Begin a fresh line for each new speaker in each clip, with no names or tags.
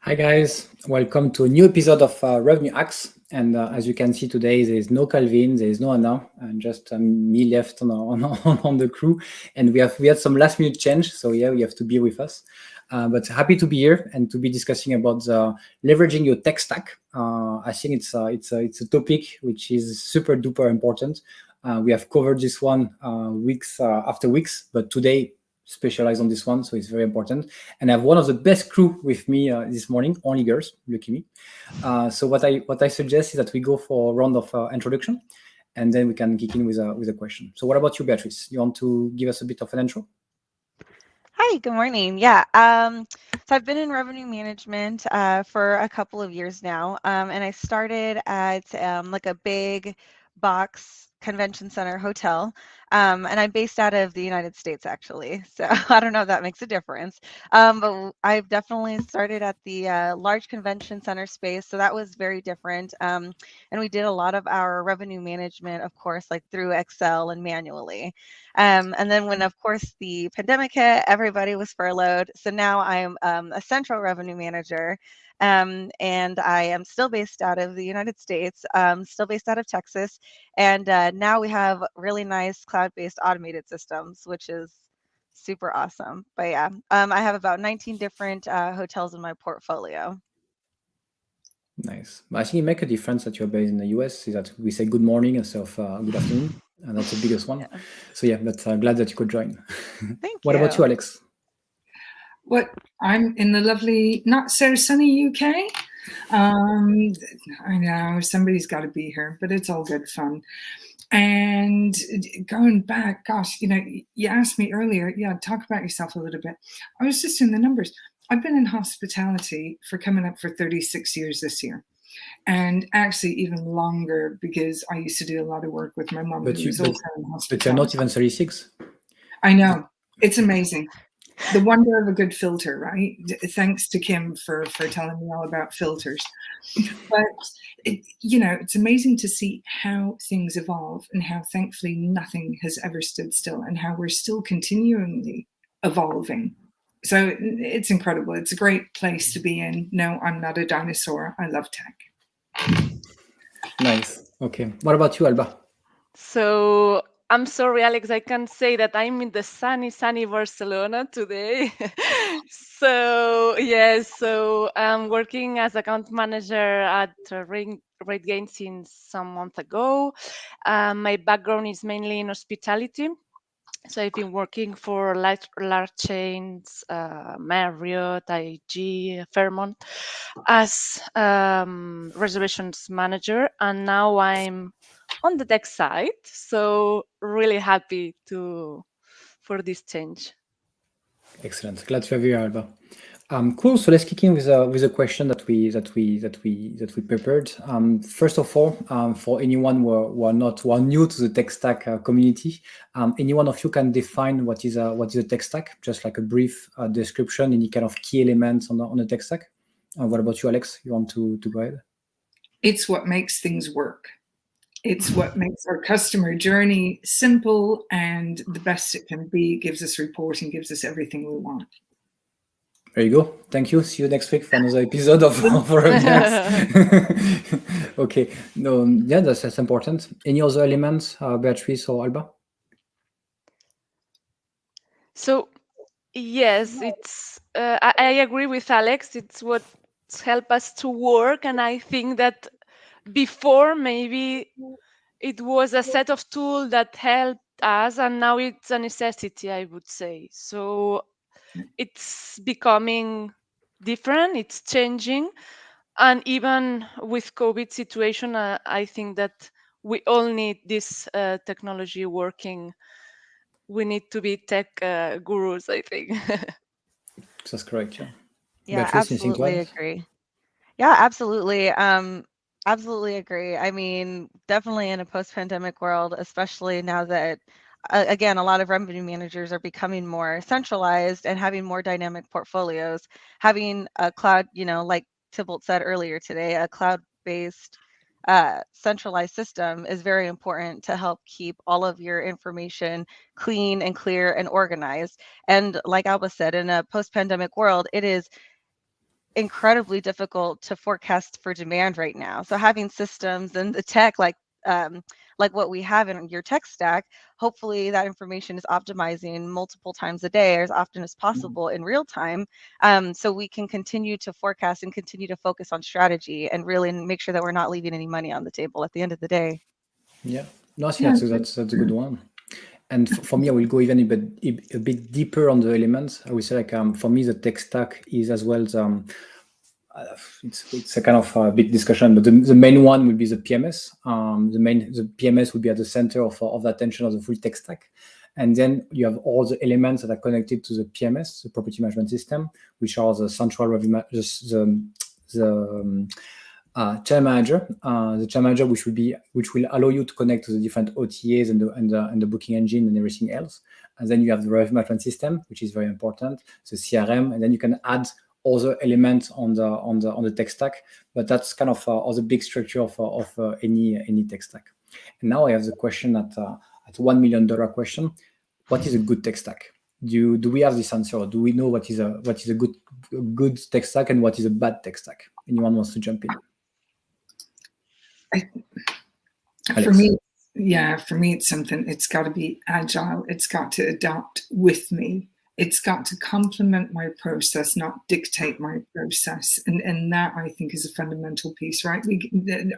Hi guys, welcome to a new episode of Revenue Hacks. And as you can see today, there is no Calvin, there is no Anna, and just me left on the crew. And we had some last minute change, so yeah, you have to be with us. But happy to be here and to be discussing about leveraging your tech stack. I think it's a topic which is super duper important. We have covered this one weeks after weeks, but today specialize on this one, so it's very important. And I have one of the best crew with me this morning, only girls, lucky me. So what I suggest is that we go for a round of introduction, and then we can kick in with a question. So what about you, Beatrice? You want to give us a bit of an intro?
Hi, good morning. Yeah, so I've been in revenue management for a couple of years now, and I started at like a big box convention center hotel, and I'm based out of the United States actually. So I don't know if that makes a difference, but I've definitely started at the large convention center space, so that was very different. And we did a lot of our revenue management, of course, like through Excel and manually. And then when, of course, the pandemic hit, everybody was furloughed. So now I'm a central revenue manager, and I am still based out of the United States, still based out of Texas. And now we have really nice cloud-based automated systems, which is super awesome. But yeah, I have about 19 different hotels in my portfolio.
Nice. I think it makes a difference that you're based in the US, is that we say good morning instead of good afternoon, and that's the biggest one.
Yeah.
So yeah, but glad that you could join.
Thank
What about
you.
you, Alex?
What I'm in the lovely, not so sunny UK. I know somebody's got to be here, but it's all good fun. And going back, gosh, you asked me earlier, talk about yourself a little bit. I was just in the numbers. I've been in hospitality for coming up for 36 years this year. And actually even longer, because I used to do a lot of work with my mom,
But
who was also in
but you're not
hospitality.
even 36.
I know. It's amazing. The wonder of a good filter, right? Thanks to Kim for telling me all about filters. But it's amazing to see how things evolve and how thankfully nothing has ever stood still, and how we're still continually evolving. So it's incredible. It's a great place to be in. No, I'm not a dinosaur. I love tech.
Nice. Okay. What about you, Alba?
So I'm sorry, Alex, I can't say that I'm in the sunny Barcelona today. So I'm working as account manager at RateGain since some month ago. My background is mainly in hospitality. So I've been working for large chains, Marriott, IG, Fairmont, as reservations manager, and now I'm on the tech side. So really happy for this change.
Excellent. Glad to have you, Alba. Cool. So let's kick in with a question that we prepared. First of all, for anyone who are new to the tech stack community, any one of you can define what is a tech stack, just like a brief description, any kind of key elements on the tech stack. What about you, Alex? You want to go ahead?
It's what makes things work. It's what makes our customer journey simple and the best it can be, gives us reporting, gives us everything we want.
There you go. Thank you. See you next week for another episode of RevGEN. Okay. No, yeah, that's important. Any other elements, Beatrice or Alba?
So yes, it's I agree with Alex. It's what helped us to work, and I think that before maybe it was a set of tools that helped us, and now it's a necessity, I would say. So it's becoming different, it's changing, and even with COVID situation, I think that we all need this technology working. We need to be tech gurus, I think.
That's correct. Yeah.
Yeah,
Beatrice, anything to
absolutely
add?
agree. Yeah, absolutely. Absolutely agree. I mean, definitely in a post-pandemic world, especially now that, again, a lot of revenue managers are becoming more centralized and having more dynamic portfolios. Having a cloud, like Thibault said earlier today, a cloud-based centralized system is very important to help keep all of your information clean and clear and organized. And like Alba said, in a post-pandemic world, it is incredibly difficult to forecast for demand right now. So having systems and the tech like what we have in your tech stack, hopefully that information is optimizing multiple times a day or as often as possible in real time, so we can continue to forecast and continue to focus on strategy and really make sure that we're not leaving any money on the table at the end of the day.
Yeah, no, I think that's a good one. And for me, I will go even a bit deeper on the elements. I would say, like, for me, the tech stack is as well it's a kind of a big discussion, but the main one will be the PMS. The PMS will be at the center of the attention of the full tech stack. And then you have all the elements that are connected to the PMS, the property management system, which are the central revenue, channel manager, which will allow you to connect to the different OTAs and the booking engine and everything else. And then you have the revenue management system, which is very important, the CRM, and then you can add other elements on the tech stack. But that's kind of the big structure of any tech stack. And now I have the question at $1 million question: what is a good tech stack? Do we have this answer, or do we know what is a good tech stack and what is a bad tech stack? Anyone wants to jump in?
For me, it's something. It's got to be agile. It's got to adapt with me. It's got to complement my process, not dictate my process. And that, I think, is a fundamental piece, right?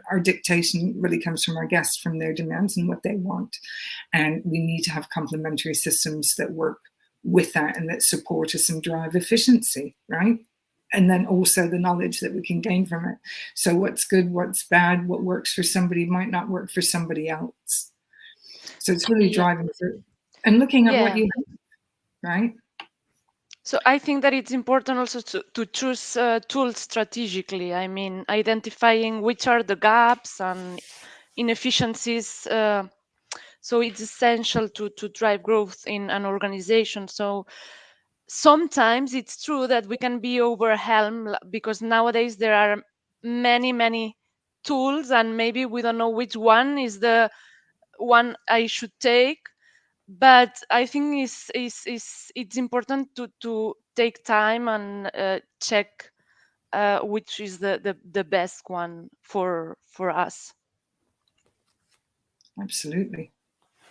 Our dictation really comes from our guests, from their demands and what they want. And we need to have complementary systems that work with that and that support us and drive efficiency, right? And then also the knowledge that we can gain from it. So what's good, what's bad, what works for somebody might not work for somebody else. So it's really driving through and looking at what you have, right?
So I think that it's important also to choose tools strategically. I mean, identifying which are the gaps and inefficiencies. So it's essential to drive growth in an organization. So sometimes it's true that we can be overwhelmed because nowadays there are many tools and maybe we don't know which one is the one I should take. But I think it's important to take time and check which is the best one for us.
Absolutely.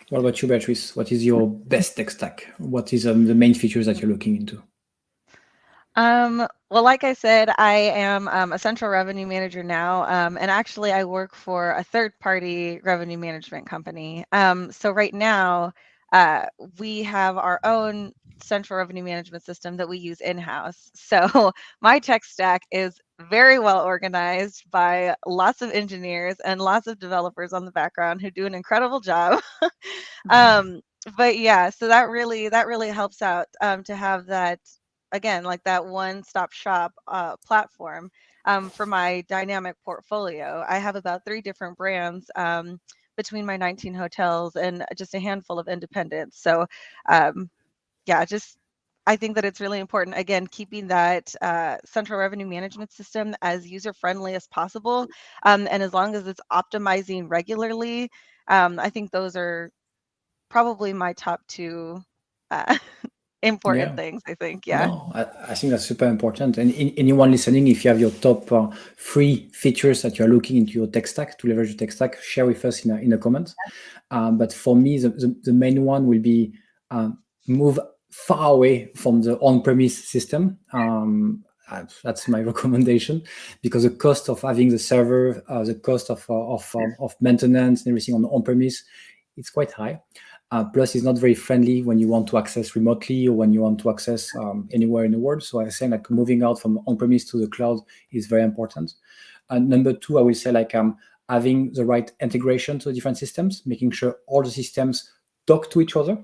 What about you, Beatrice? What is your best tech stack? What is the main features that you're looking into?
Well, like I said, I am a central revenue manager now, and actually I work for a third-party revenue management company. So right now, we have our own central revenue management system that we use in-house. So my tech stack is very well organized by lots of engineers and lots of developers on the background who do an incredible job. But yeah, so that really helps out to have that, again, like that one-stop shop platform for my dynamic portfolio. I have about 3 different brands between my 19 hotels and just a handful of independents. So yeah, just I think that it's really important, again, keeping that central revenue management system as user-friendly as possible. And as long as it's optimizing regularly, I think those are probably my top 2 important things, I think.
No, I think that's super important. And anyone listening, if you have your top 3 features that you're looking into your tech stack to leverage your tech stack, share with us in the comments. But for me, the main one will be move far away from the on-premise system. That's my recommendation, because the cost of having the server, the cost of maintenance and everything on-premise, it's quite high. Plus, it's not very friendly when you want to access remotely or when you want to access anywhere in the world. So I say, like, moving out from on-premise to the cloud is very important. And number 2, I will say, like, having the right integration to the different systems, making sure all the systems talk to each other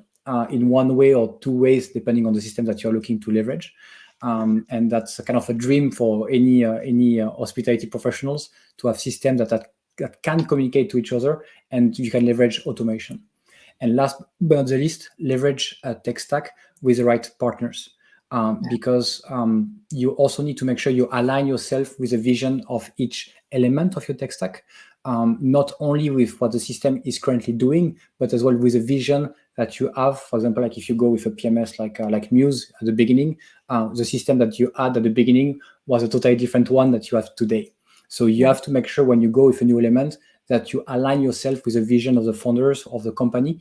in one way or 2 ways, depending on the system that you're looking to leverage. And that's a kind of a dream for any hospitality professionals, to have systems that can communicate to each other and you can leverage automation. And last but not the least, leverage a tech stack with the right partners, because you also need to make sure you align yourself with the vision of each element of your tech stack, not only with what the system is currently doing, but as well with a vision that you have. For example, like if you go with a PMS like Muse at the beginning, the system that you had at the beginning was a totally different one that you have today. So you have to make sure when you go with a new element that you align yourself with the vision of the founders of the company,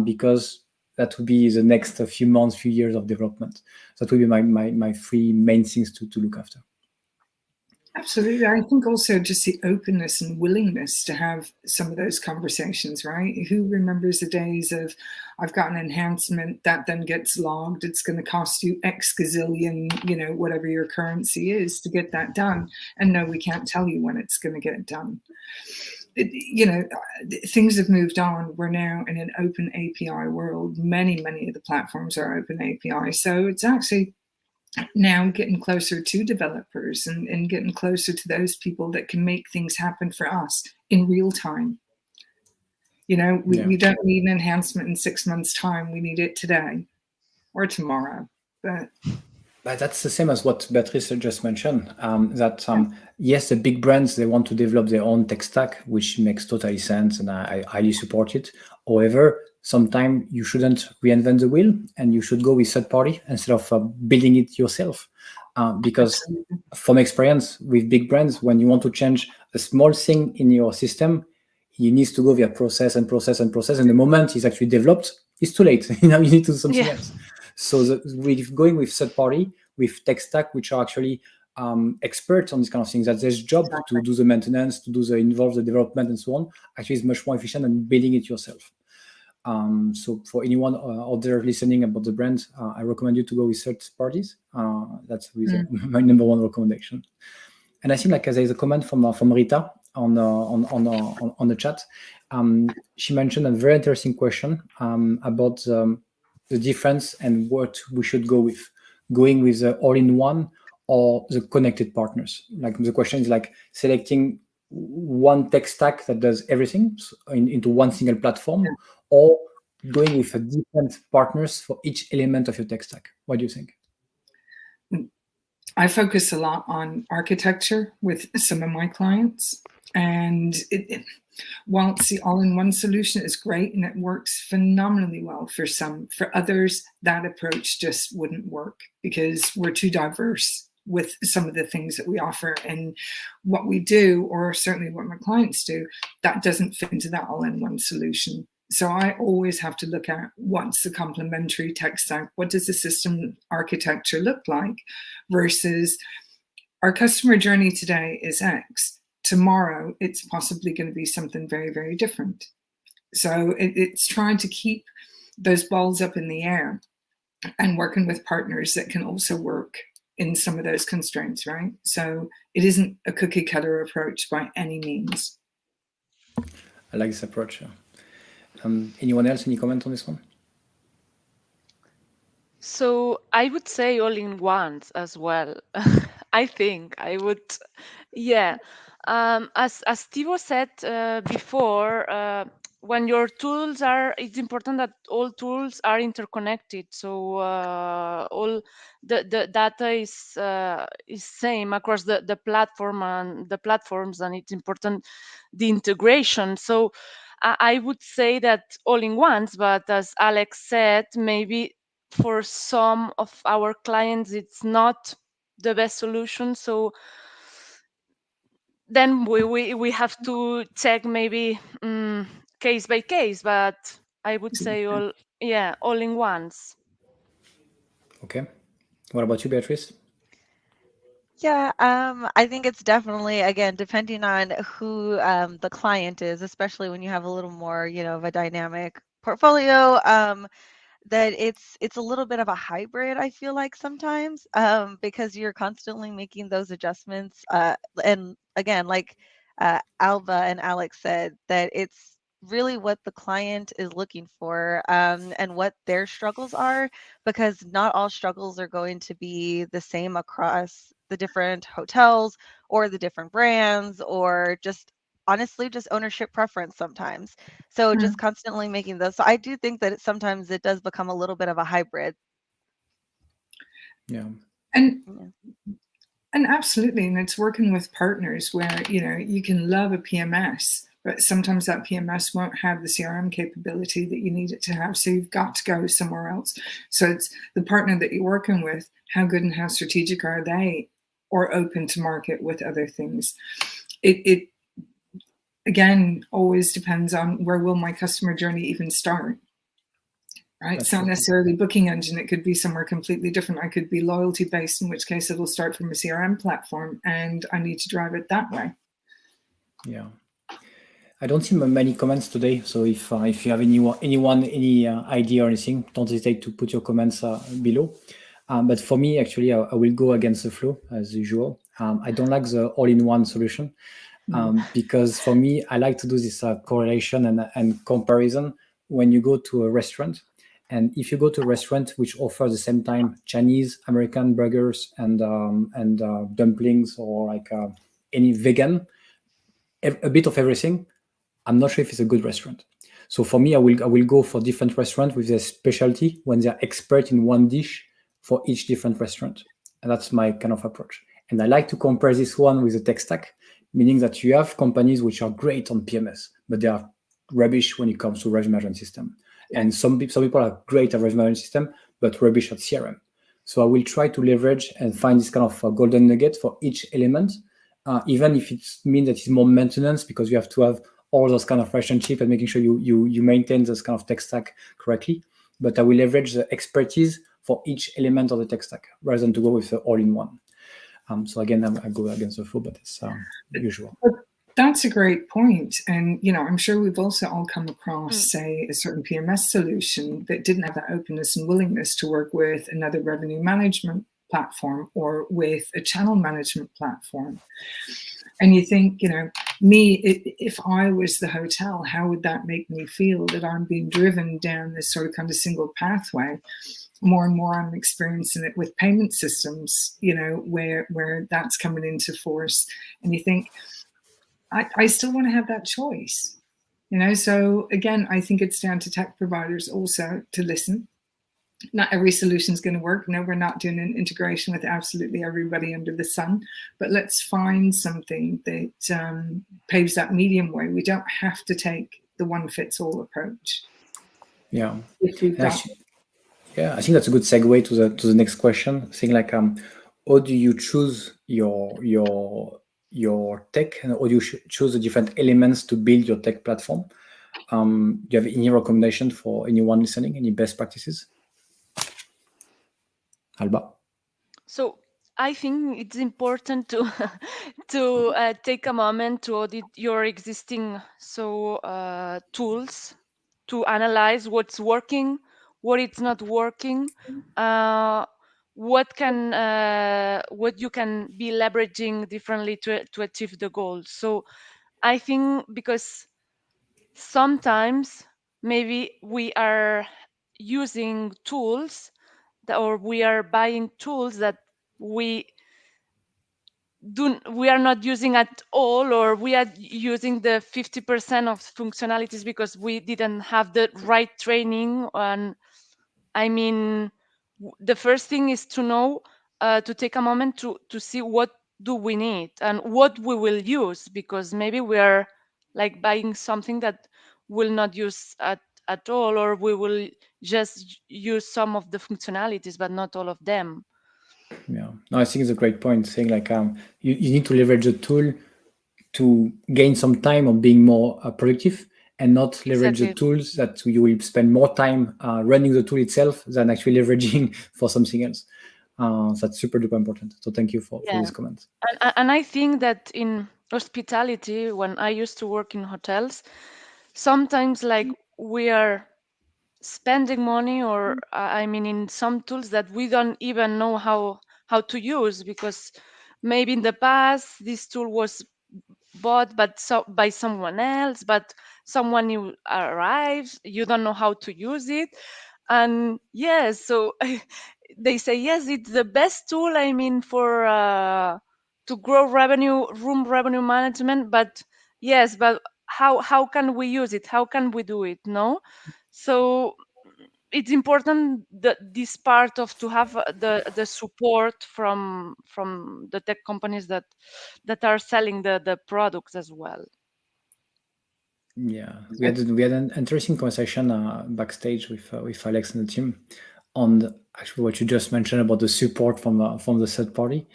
because that would be the next few months, few years of development. That would be my three main things to look after.
Absolutely. I think also just the openness and willingness to have some of those conversations, right? Who remembers the days of, I've got an enhancement that then gets logged, it's going to cost you X gazillion, whatever your currency is to get that done. And no, we can't tell you when it's going to get done. Things have moved on. We're now in an open API world. Many of the platforms are open API. So it's actually now getting closer to developers and getting closer to those people that can make things happen for us in real time. We don't need an enhancement in 6 months' time. We need it today or tomorrow. But
that's the same as what Beatrice just mentioned, yes, the big brands, they want to develop their own tech stack, which makes totally sense, and I highly support it. However, sometimes you shouldn't reinvent the wheel, and you should go with third party instead of building it yourself. Because from experience with big brands, when you want to change a small thing in your system, you need to go via process. And the moment it's actually developed, it's too late. You need to do something else. So with going with third party, with tech stack, which are actually experts on this kind of things, that their job to do the maintenance, to do the involve the development and so on, actually is much more efficient than building it yourself. So for anyone out there listening about the brand, I recommend you to go with third parties. That's my number one recommendation. And I think there's a comment from Rita on the chat. She mentioned a very interesting question about the difference and what we should go with, going with the all-in-one or the connected partners. The question is selecting one tech stack that does everything into one single platform, or going with a different partners for each element of your tech stack. What do you think?
I focus a lot on architecture with some of my clients, and whilst the all-in-one solution is great and it works phenomenally well for some, for others, that approach just wouldn't work because we're too diverse with some of the things that we offer and what we do, or certainly what my clients do, that doesn't fit into that all-in-one solution. So I always have to look at what's the complementary tech stack, what does the system architecture look like, versus our customer journey today is X. Tomorrow, it's possibly going to be something very, very different. So it's trying to keep those balls up in the air and working with partners that can also work in some of those constraints, right? So it isn't a cookie cutter approach by any means.
I like this approach. Anyone else? Any comment on this one?
So I would say all in ones as well. I think I would, yeah. As Thibault said before, when your tools are, it's important that all tools are interconnected. So all the data is same across the platform and the platforms, and it's important the integration. So I would say that all in ones, but as Alex said, maybe for some of our clients it's not the best solution. So then we have to check maybe case by case, but I would say all in ones.
Okay. What about you, Beatrice?
Yeah, I think it's definitely, again, depending on who the client is, especially when you have a little more, of a dynamic portfolio, that it's a little bit of a hybrid, I feel like sometimes, because you're constantly making those adjustments. And again, like Alba and Alex said, that it's really what the client is looking for, and what their struggles are, because not all struggles are going to be the same across the different hotels or the different brands, or just honestly just ownership preference sometimes. So just constantly making those. So I do think that sometimes it does become a little bit of a hybrid.
Yeah.
And absolutely, and it's working with partners where you can love a PMS, but sometimes that PMS won't have the CRM capability that you need it to have. So you've got to go somewhere else. So it's the partner that you're working with, how good and how strategic are they, or open to market with other things. It again always depends on where will my customer journey even start. Right? It's not necessarily booking engine. It could be somewhere completely different. I could be loyalty based, in which case it'll start from a CRM platform and I need to drive it that way.
Yeah. I don't see many comments today. So if you have any idea or anything, don't hesitate to put your comments below. But for me, actually, I will go against the flow as usual. I don't like the all-in-one solution because for me, I like to do this correlation and comparison when you go to a restaurant. And if you go to a restaurant which offers the same time Chinese, American burgers and dumplings or like any vegan, a bit of everything, I'm not sure if it's a good restaurant. So for me, I will go for different restaurants with their specialty when they're expert in one dish for each different restaurant. And that's my kind of approach. And I like to compare this one with the tech stack, meaning that you have companies which are great on PMS, but they are rubbish when it comes to revenue management system. And some people are great at revenue management system, but rubbish at CRM. So I will try to leverage and find this kind of golden nugget for each element, even if it means that it's more maintenance because you have to have all those kind of relationship and making sure you maintain this kind of tech stack correctly. But I will leverage the expertise for each element of the tech stack rather than to go with the all-in-one. So again, I go against the flow, but it's usual.
That's a great point. And, I'm sure we've also all come across, say, a certain PMS solution that didn't have that openness and willingness to work with another revenue management platform or with a channel management platform. And you think, if I was the hotel, how would that make me feel that I'm being driven down this sort of kind of single pathway? More and more I'm experiencing it with payment systems, where that's coming into force. And you think, I still want to have that choice, So again, I think it's down to tech providers also to listen. Not every solution is going to work. No, we're not doing an integration with absolutely everybody under the sun, but let's find something that paves that medium way. We don't have to take the one-fits-all approach.
Yeah. I think that's a good segue to the next question. Saying like, how do you choose your tech, and how do you choose the different elements to build your tech platform? Do you have any recommendation for anyone listening? Any best practices? Alba.
So I think it's important to take a moment to audit your existing tools, to analyze what's working, what it's not working, what you can be leveraging differently to achieve the goals. So I think because sometimes maybe we are using tools or we are buying tools that we are not using at all, or we are using the 50% of functionalities because we didn't have the right training. And I mean, the first thing is to know, to take a moment to see what do we need and what we will use, because maybe we are like buying something that will not use at all, or we will just use some of the functionalities but not all of them.
Yeah, no, I think it's a great point, saying like you need to leverage the tool to gain some time on being more productive, and not leverage the tools that you will spend more time running the tool itself than actually leveraging for something else. That's super duper important. So thank you for this comment.
And I think that in hospitality, when I used to work in hotels, sometimes like we are spending money, or I mean, in some tools that we don't even know how to use, because maybe in the past this tool was bought by someone else, but someone new arrives, you don't know how to use it. And yes, so they say yes, it's the best tool, I mean, for to grow room revenue management, but yes, but how can we use it, how can we do it? No. So it's important that this part of to have the support from the tech companies that are selling the products as well.
Yeah, we had an interesting conversation backstage with Alex and the team on actually what you just mentioned about the support from the third party.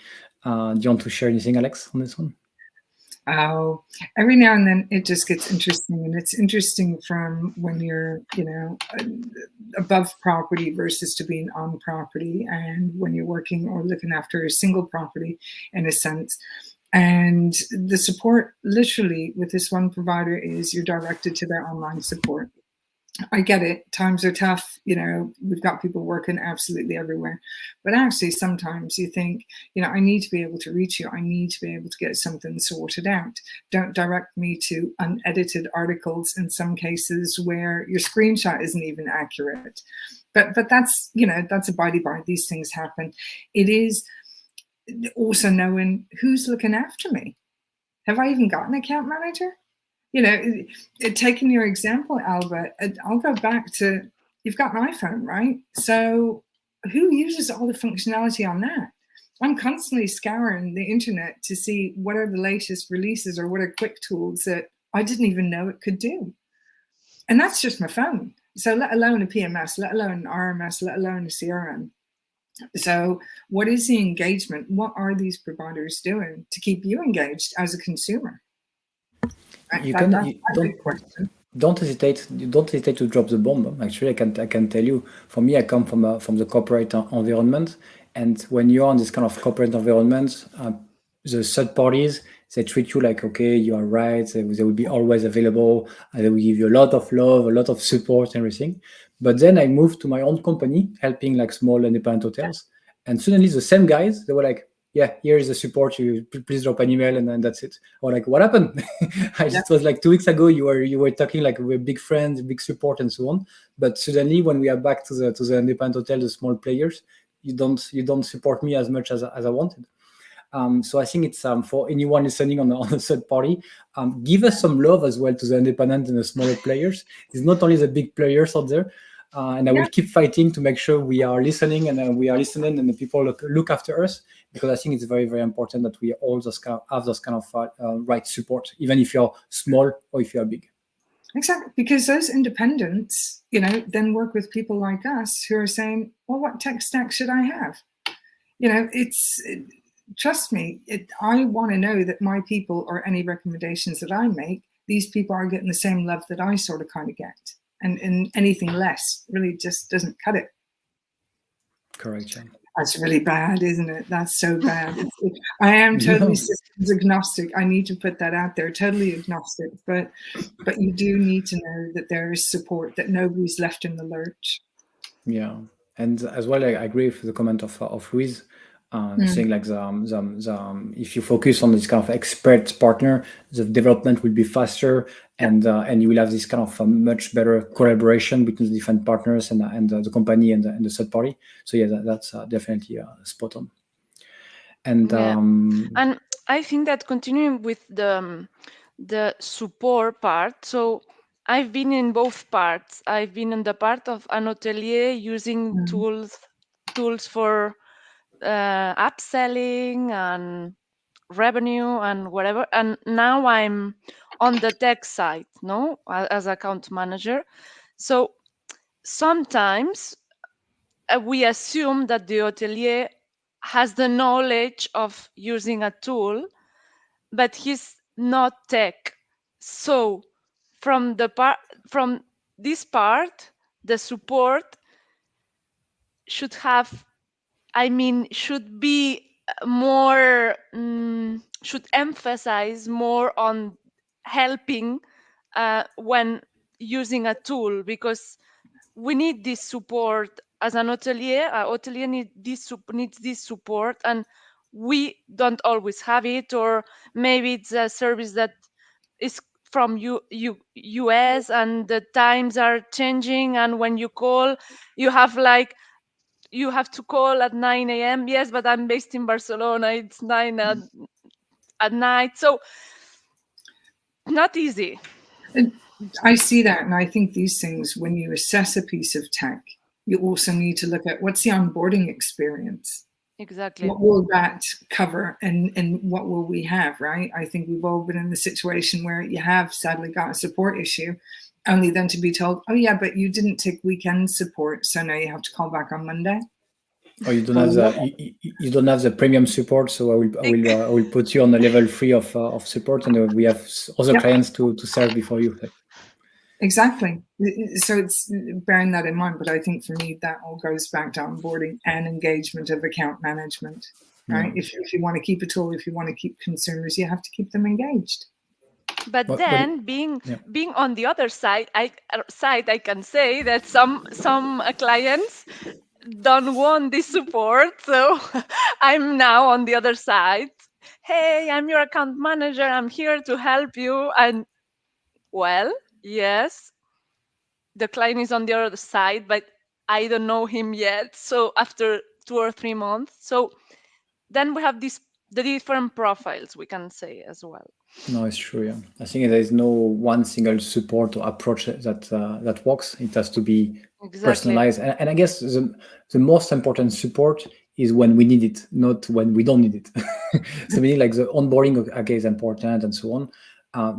Do you want to share anything, Alex, on this one?
Oh, every now and then it just gets interesting, and it's interesting from when you're, above property versus to being on property, and when you're working or looking after a single property in a sense. And the support literally with this one provider is you're directed to their online support. I get it. Times are tough. We've got people working absolutely everywhere. But actually, sometimes you think, I need to be able to reach you. I need to be able to get something sorted out. Don't direct me to unedited articles in some cases where your screenshot isn't even accurate. But that's, that's a by the by. These things happen. It is also knowing who's looking after me. Have I even got an account manager? Taking your example, Alba, I'll go back to, you've got an iPhone, right? So who uses all the functionality on that? I'm constantly scouring the internet to see what are the latest releases or what are quick tools that I didn't even know it could do. And that's just my phone. So let alone a PMS, let alone an RMS, let alone a CRM. So what is the engagement? What are these providers doing to keep you engaged as a consumer?
Don't hesitate to drop the bomb. Actually, I can tell you, for me, I come from the corporate environment, and when you're on this kind of corporate environment, the third parties, they treat you like, okay, you are right, they will be always available, and they will give you a lot of love, a lot of support, everything. But then I moved to my own company, helping like small independent hotels, and suddenly the same guys, they were like, yeah, here is the support. You please drop an email, and then that's it. Or like, what happened? It was like 2 weeks ago. You were talking like we're big friends, big support, and so on. But suddenly, when we are back to the independent hotel, the small players, you don't support me as much as I wanted. So I think it's for anyone listening on the third party, give us some love as well to the independent and the smaller players. It's not only the big players out there. And I will keep fighting to make sure we are listening, and the people look after us, because I think it's very, very important that we all just have those kind of right support, even if you're small or if you're big.
Exactly, because those independents, then work with people like us who are saying, well, what tech stack should I have? Trust me, I want to know that my people, or any recommendations that I make, these people are getting the same love that I sort of kind of get. And anything less really just doesn't cut it.
Correct, yeah.
That's really bad, isn't it? That's so bad. I am totally systems agnostic. I need to put that out there, totally agnostic. But you do need to know that there is support, that nobody's left in the lurch.
Yeah, and as well, I agree with the comment of Ruiz. Saying like if you focus on this kind of expert partner, the development will be faster, and you will have this kind of much better collaboration between the different partners and the company and the third party. So yeah, that's definitely spot on. And
and I think that continuing with the support part, so I've been in both parts. I've been in the part of an hotelier using tools for upselling and revenue and whatever, and now I'm on the tech side, as account manager. So sometimes we assume that the hotelier has the knowledge of using a tool, but he's not tech. So from this part, the support should be more, should emphasize more on helping when using a tool, because we need this support as an hotelier. A hotelier needs this support, and we don't always have it, or maybe it's a service that is from US and the times are changing, and when you call, you have to call at 9 a.m. Yes, but I'm based in Barcelona. It's 9 at night. So not easy.
And I see that. And I think these things, when you assess a piece of tech, you also need to look at what's the onboarding experience.
Exactly.
What will that cover, and what will we have, right? I think we've all been in the situation where you have sadly got a support issue, only then to be told, oh yeah, but you didn't take weekend support, so now you have to call back on Monday.
Or you don't have you don't have the premium support, so I will put you on the level 3 of support, and we have other clients to serve before you.
Exactly. So it's bearing that in mind, but I think for me that all goes back to onboarding and engagement of account management, right? If you want to keep a tool, if you want to keep consumers, you have to keep them engaged.
But then, being on the other side, I can say that some clients don't want this support, so I'm now on the other side. Hey, I'm your account manager. I'm here to help you. And well, yes, the client is on the other side, but I don't know him yet. So after 2 or 3 months, so then we have the different profiles, we can say as well.
No, it's true. Yeah, I think there is no one single support or approach that works. It has to be personalized, and I guess the most important support is when we need it, not when we don't need it. So meaning like the onboarding, okay, is important and so on,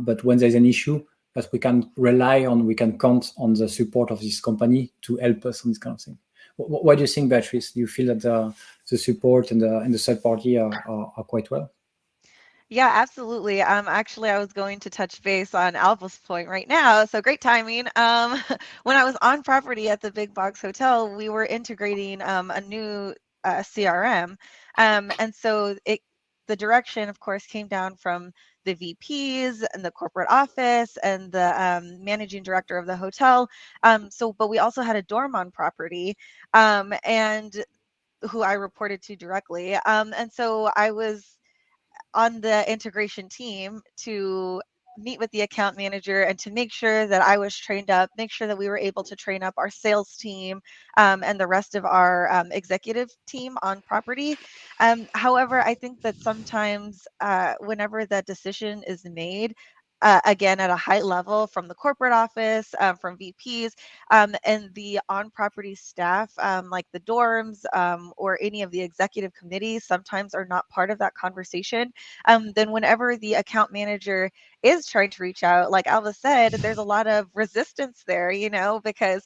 but when there's an issue that we can rely on, we can count on the support of this company to help us on this kind of thing. What do you think, Beatrice? Do you feel that the support and the third party are quite well?
Yeah, absolutely. Actually, I was going to touch base on Alba's point right now. So great timing. When I was on property at the big box hotel, we were integrating a new CRM, and so the direction, of course, came down from the VPs and the corporate office and the managing director of the hotel. But we also had a dorm on property, and who I reported to directly. And so I was on the integration team to meet with the account manager and to make sure that I was trained up, make sure that we were able to train up our sales team and the rest of our executive team on property. However, I think that sometimes whenever that decision is made, again, at a high level from the corporate office, from VPs, and the on-property staff, like the dorms or any of the executive committees, sometimes are not part of that conversation. Then whenever the account manager is trying to reach out, like Alba said, there's a lot of resistance there, because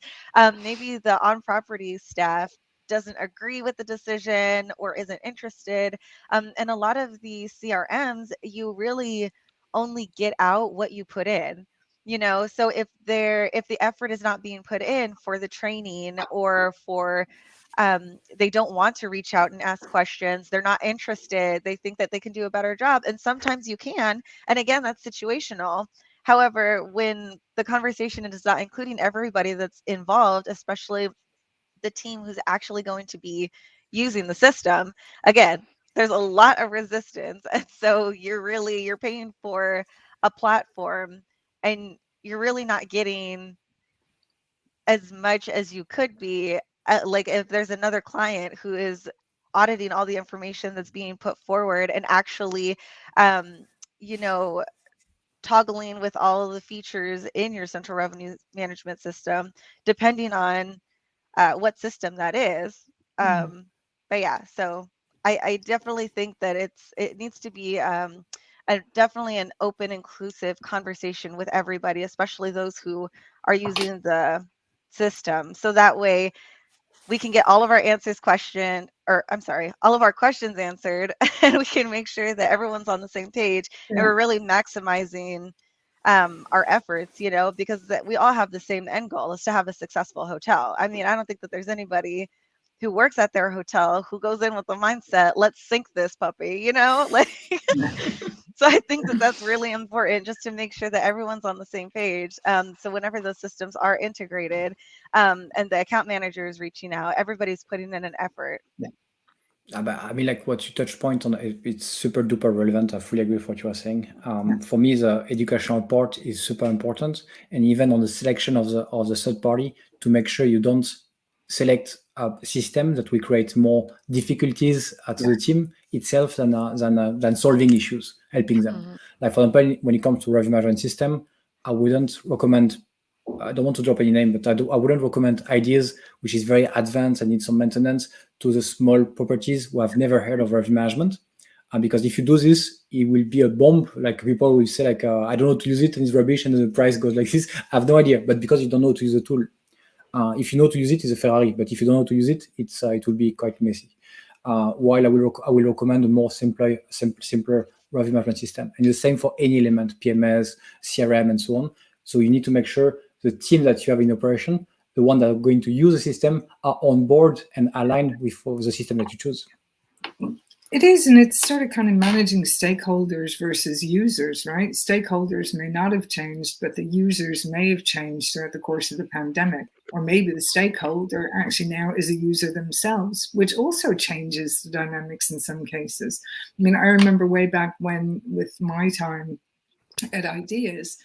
maybe the on-property staff doesn't agree with the decision or isn't interested. And a lot of the CRMs, you really only get out what you put in. So if the effort is not being put in for the training or for they don't want to reach out and ask questions, they're not interested, they think that they can do a better job, and sometimes you can, and again, that's situational. However, when the conversation is not including everybody that's involved, especially the team who's actually going to be using the system, again, there's a lot of resistance. And so you're paying for a platform and you're really not getting as much as you could be. Like if there's another client who is auditing all the information that's being put forward and actually you know toggling with all of the features in your central revenue management system, depending on what system that is. But yeah, so I definitely think that it needs to be definitely an open, inclusive conversation with everybody, especially those who are using the system. So that way we can get all of our all of our questions answered, and we can make sure that everyone's on the same page, and we're really maximizing our efforts, because we all have the same end goal, is to have a successful hotel. I mean, I don't think that there's anybody who works at their hotel who goes in with the mindset, let's sink this puppy, like. So I think that that's really important, just to make sure that everyone's on the same page. So whenever those systems are integrated and the account manager is reaching out, everybody's putting in an effort.
Yeah. But I mean, like what you touch point on, it's super duper relevant. I fully agree with what you are saying. For me, the educational part is super important, and even on the selection of the third party, to make sure you don't select a system that will create more difficulties to the team itself than solving issues, helping them. Like for example, when it comes to revenue management system, I wouldn't recommend I don't want to drop any name, but I wouldn't recommend ideas which is very advanced and needs some maintenance to the small properties who have never heard of revenue management. Because if you do this, it will be a bomb. Like people will say, like, I don't know how to use it, and it's rubbish, and the price goes like this. I have no idea, but because you don't know how to use the tool. If you know to use it, it's a Ferrari, but if you don't know how to use it, it will be quite messy. While I will recommend a more simpler revenue management system, and the same for any element, PMS, CRM, and so on. So you need to make sure the team that you have in operation, the one that are going to use the system, are on board and aligned with the system that you choose.
It is, and it's sort of kind of managing stakeholders versus users, right? Stakeholders may not have changed, but the users may have changed throughout the course of the pandemic. Or maybe the stakeholder actually now is a user themselves, which also changes the dynamics in some cases. I mean, I remember way back when, with my time at Ideas,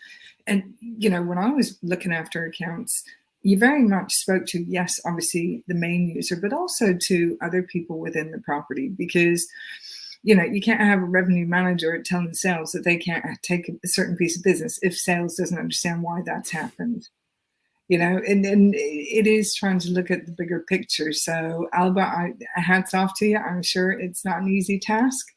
and, you know, when I was looking after accounts, you very much spoke to, yes, obviously the main user, but also to other people within the property, because, you know, you can't have a revenue manager telling sales that they can't take a certain piece of business if sales doesn't understand why that's happened. You know, and it is trying to look at the bigger picture. So Alba, hats off to you. I'm sure it's not an easy task.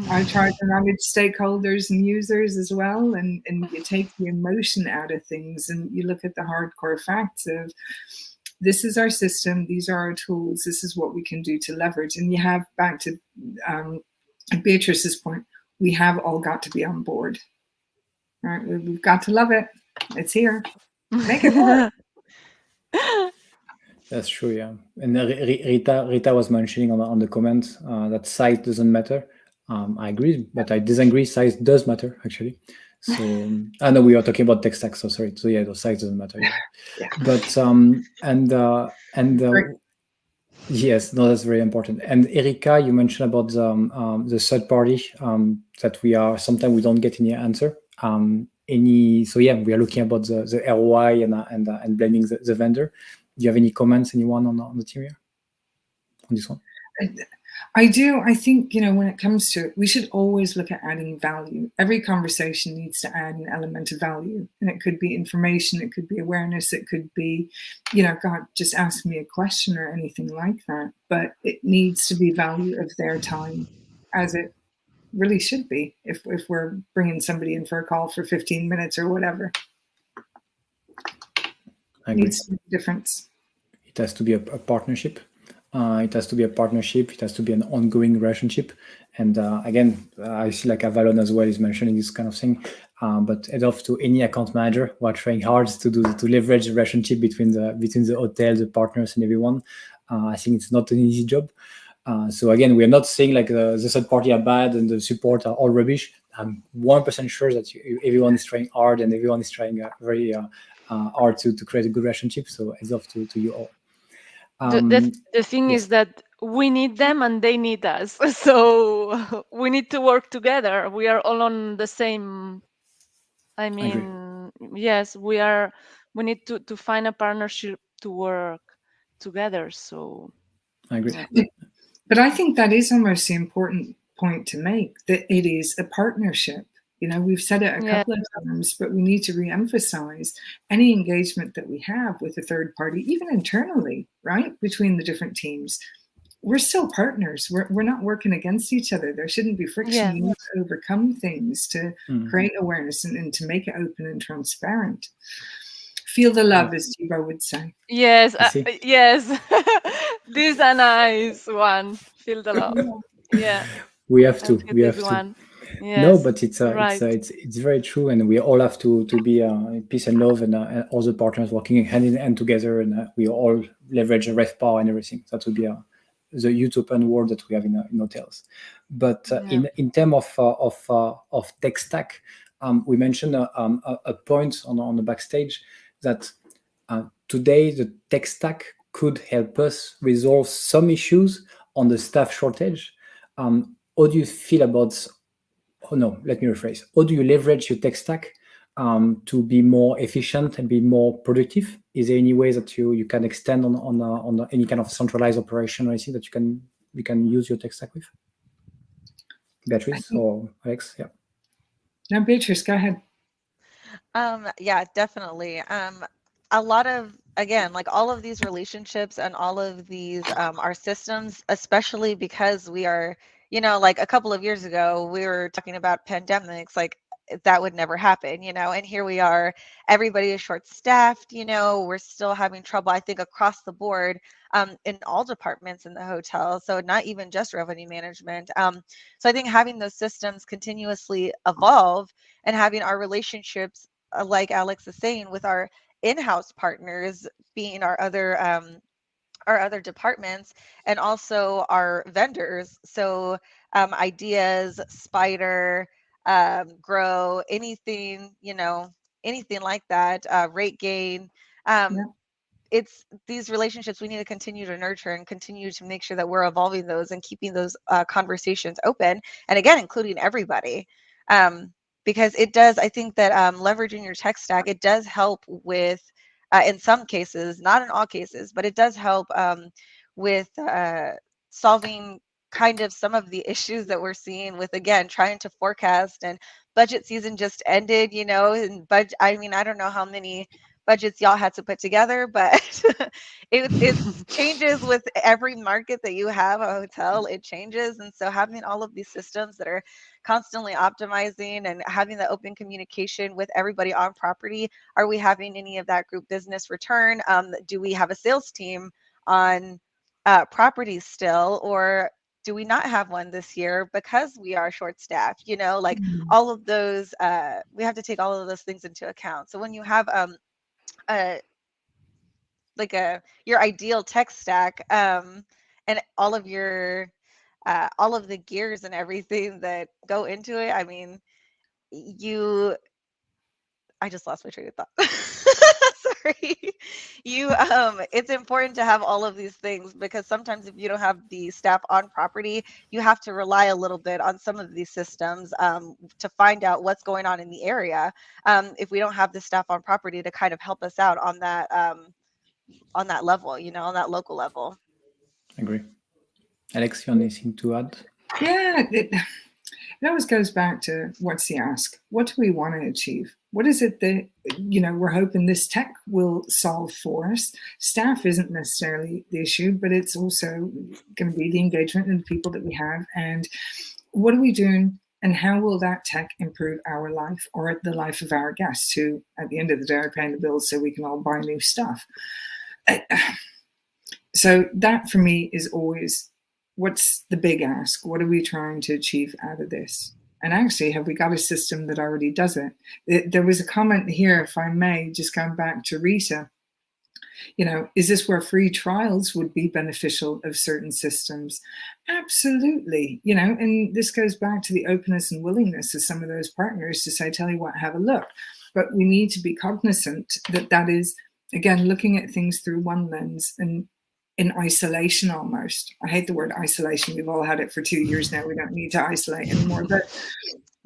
I try to manage stakeholders and users as well, and you take the emotion out of things and you look at the hardcore facts of, this is our system, these are our tools, this is what we can do to leverage. And you have, back to Beatrice's point, we have all got to be on board. Right? We've got to love it. It's here. Make it work.
That's true, yeah. And Rita was mentioning on the comment that size doesn't matter. I agree, but I disagree. Size does matter, actually. So I know we are talking about tech stack, so sorry. So yeah, the size doesn't matter. Yeah. But yes, no, that's very important. And Erika, you mentioned about the third party that sometimes we don't get any answer. So yeah, we are looking about the ROI and blaming the vendor. Do you have any comments, anyone on the team here on this one?
I do. I think, you know, when it comes to it, we should always look at adding value. Every conversation needs to add an element of value. And it could be information, it could be awareness, it could be, you know, God, just ask me a question or anything like that. But it needs to be value of their time, as it really should be if we're bringing somebody in for a call for 15 minutes or whatever.
I agree.
Needs to make a difference.
It has to be a partnership. It has to be a partnership. It has to be an ongoing relationship. And again, I see like Avalon as well is mentioning this kind of thing. But head off to any account manager who are trying hard to leverage the relationship between the hotel, the partners, and everyone. I think it's not an easy job. So again, we are not saying like the third party are bad and the support are all rubbish. I'm 1% sure that everyone is trying hard and everyone is trying very hard to create a good relationship. So heads off to you all.
The thing is that we need them and they need us. So we need to work together. We are all on the same. I mean, yes, we need to find a partnership to work together. So
I agree.
But I think that is almost the important point to make, that it is a partnership. You know, we've said it a couple of times, but we need to re-emphasize any engagement that we have with a third party, even internally, right, between the different teams. We're still partners. We're not working against each other. There shouldn't be friction.
Yeah.
You need to overcome things to create awareness and to make it open and transparent. Feel the love, as Thibault would say.
Yes, yes. This is a nice one. Feel the love. Yeah.
We have to. We have to.
Yes,
no, but it's very true, and we all have to be peace and love, and all the partners working hand in hand together, and we all leverage Revpar and everything. That would be the utopian world that we have in hotels. But in terms of tech stack, we mentioned a point on the backstage that today the tech stack could help us resolve some issues on the staff shortage. How do you feel about? Oh no, let me rephrase. How do you leverage your tech stack to be more efficient and be more productive? Is there any way that you can extend on any kind of centralized operation or anything that you can use your tech stack with? Beatrice or Alex? Yeah.
No, Beatrice, go ahead.
Yeah, definitely. a lot of, again, like all of these relationships and all of these our systems, especially because we are, like a couple of years ago we were talking about pandemics, like that would never happen, and here we are, everybody is short staffed, we're still having trouble, I think, across the board, in all departments in the hotel, so not even just revenue management. So I think having those systems continuously evolve and having our relationships, like Alex is saying, with our in-house partners being our other departments, and also our vendors. So ideas, Spider, Grow, anything, anything like that, RateGain.
Yeah.
It's these relationships we need to continue to nurture and continue to make sure that we're evolving those and keeping those conversations open. And again, including everybody. Because it does, I think that leveraging your tech stack, it does help with, in some cases, not in all cases, but it does help with solving kind of some of the issues that we're seeing with, again, trying to forecast. And budget season just ended, and I mean, I don't know how many budgets y'all had to put together, but it changes with every market that you have a hotel, it changes. And so having all of these systems that are constantly optimizing and having the open communication with everybody on property. Are we having any of that group business return? Do we have a sales team on properties still, or do we not have one this year because we are short staffed? Like all of those, we have to take all of those things into account. So when you have your ideal tech stack, and all of all of the gears and everything that go into it, I mean, I just lost my train of thought. Sorry. It's important to have all of these things, because sometimes if you don't have the staff on property, you have to rely a little bit on some of these systems to find out what's going on in the area. If we don't have the staff on property to kind of help us out on that level, on that local level.
Agree. Alex, you have anything to add?
Yeah, it always goes back to what's the ask? What do we want to achieve? What is it that, we're hoping this tech will solve for us? Staff isn't necessarily the issue, but it's also going to be the engagement and the people that we have. And what are we doing? And how will that tech improve our life or the life of our guests, who at the end of the day are paying the bills so we can all buy new stuff? So that for me is always, what's the big ask? What are we trying to achieve out of this? And actually, have we got a system that already does it? There was a comment here, if I may, just going back to Rita. Is this where free trials would be beneficial of certain systems? Absolutely. And this goes back to the openness and willingness of some of those partners to say, tell you what, have a look. But we need to be cognizant that is, again, looking at things through one lens and in isolation almost. I hate the word isolation. We've all had it for 2 years now. We don't need to isolate anymore.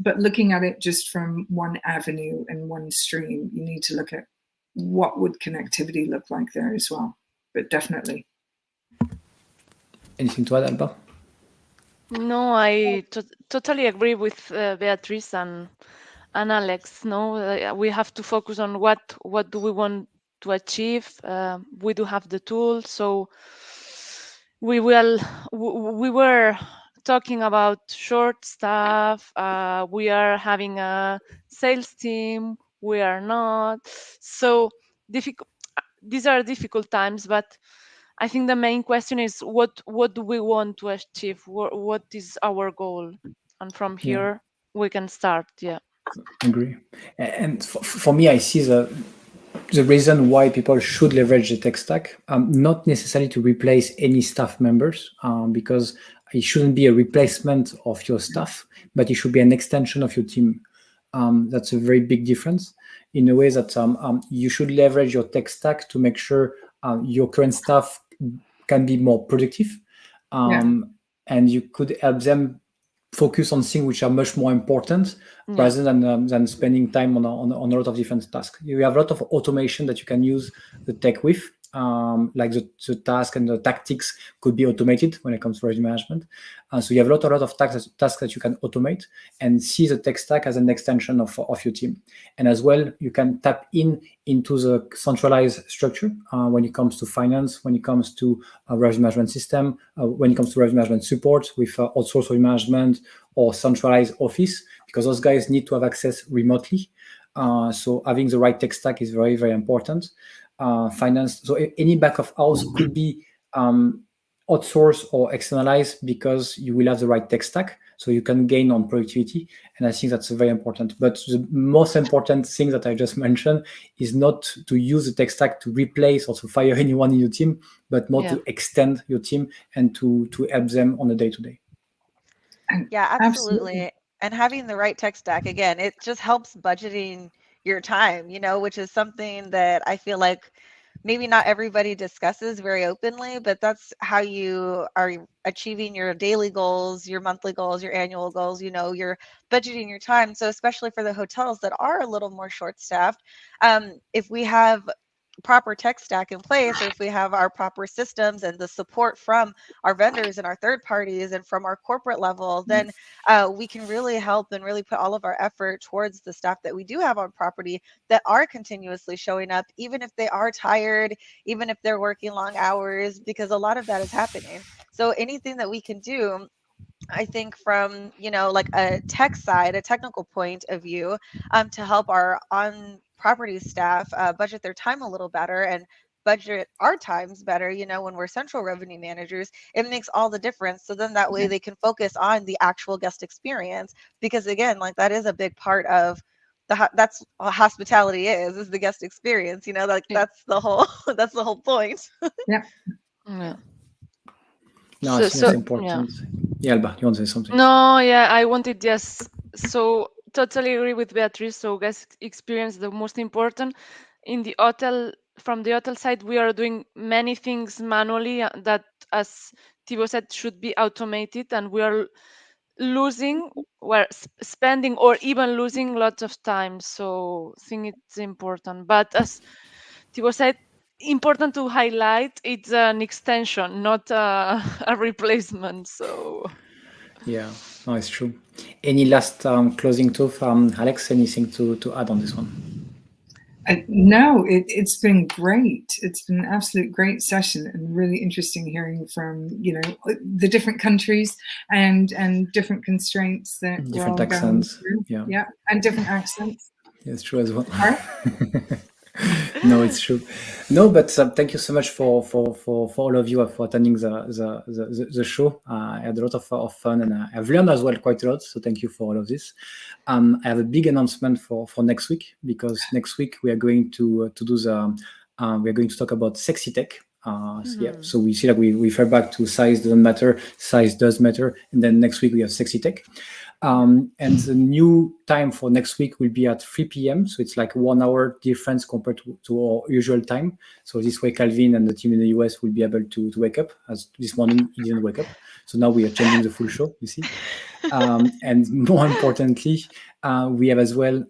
But looking at it just from one avenue and one stream, you need to look at what would connectivity look like there as well. But definitely.
Anything to add, Alba?
No, I totally agree with Beatrice and Alex. No, we have to focus on what do we want to achieve. We do have the tools, so we were talking about short staff. We are having a sales team. We are not. So difficult. These are difficult times, but I think the main question is what do we want to achieve? What is our goal? And from here we can start. Yeah.
Agree. And for me, I see the reason why people should leverage the tech stack, not necessarily to replace any staff members, because it shouldn't be a replacement of your staff, but it should be an extension of your team. That's a very big difference in a way that you should leverage your tech stack to make sure your current staff can be more productive, and you could help them focus on things which are much more important rather than spending time on a lot of different tasks. You have a lot of automation that you can use the tech with, like the task and the tactics could be automated when it comes to revenue management. So you have a lot of tasks that you can automate and see the tech stack as an extension of your team. And as well, you can tap into the centralized structure when it comes to finance, when it comes to revenue management system, when it comes to revenue management support with outsourced revenue management or centralized office, because those guys need to have access remotely. So having the right tech stack is very, very important. Finance, so any back of house could be outsourced or externalized because you will have the right tech stack, so you can gain on productivity. And I think that's very important. But the most important thing that I just mentioned is not to use the tech stack to replace or to fire anyone in your team, but more to extend your team and to help them on a day-to-day.
Yeah, absolutely. And having the right tech stack, again, it just helps budgeting your time, which is something that I feel like maybe not everybody discusses very openly, but that's how you are achieving your daily goals, your monthly goals, your annual goals. You're budgeting your time. So especially for the hotels that are a little more short-staffed, if we have proper tech stack in place, or if we have our proper systems and the support from our vendors and our third parties and from our corporate level, then we can really help and really put all of our effort towards the staff that we do have on property that are continuously showing up, even if they are tired, even if they're working long hours, because a lot of that is happening. So anything that we can do, I think, from like a tech side, a technical point of view, to help our on property staff budget their time a little better and budget our times better, when we're central revenue managers, it makes all the difference. So then that way they can focus on the actual guest experience, because again, like that is a big part of that's what hospitality is the guest experience, that's the whole that's the whole point.
Yeah.
No, I think that's important. Yeah, Alba, you want to say something?
No, I wanted just totally agree with Beatrice. So guest experience the most important. In the hotel, from the hotel side, we are doing many things manually that, as Thibault said, should be automated, and we are spending or even losing lots of time. So I think it's important. But as Thibault said, important to highlight, it's an extension, not a replacement. So
yeah, no, it's true. Any last closing thought from Alex? Anything to add on this one?
No, it's been great. It's been an absolute great session, and really interesting hearing from the different countries and different constraints that
different accents.
Yeah, and different accents.
It's true as well. No, it's true. No, but thank you so much for all of you for attending the show. I had a lot of fun, and I've learned as well quite a lot. So thank you for all of this. I have a big announcement for next week, because next week we are going to do we are going to talk about sexy tech. So we see that we refer back to size doesn't matter, size does matter, and then next week we have sexy tech. And the new time for next week will be at 3 p.m. So it's like 1 hour difference compared to our usual time. So this way, Calvin and the team in the US will be able to wake up, as this morning he didn't wake up. So now we are changing the full show, you see. And more importantly, we have as well,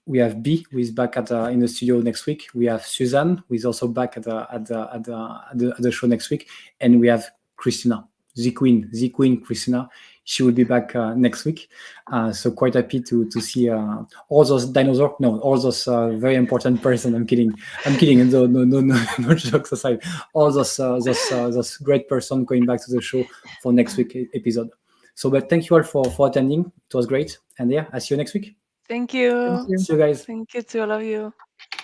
we have B, who is back in the studio next week. We have Suzanne, who is also back at the show next week. And we have Christina, the queen Christina. She will be back next week. So quite happy to see all those dinosaurs. No, all those very important person. I'm kidding. And no jokes aside. All those great person going back to the show for next week episode. So, but thank you all for attending. It was great. And I'll see you next week.
Thank you.
Thank you.
See you guys.
Thank you to all of you.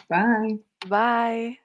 Bye.
Bye.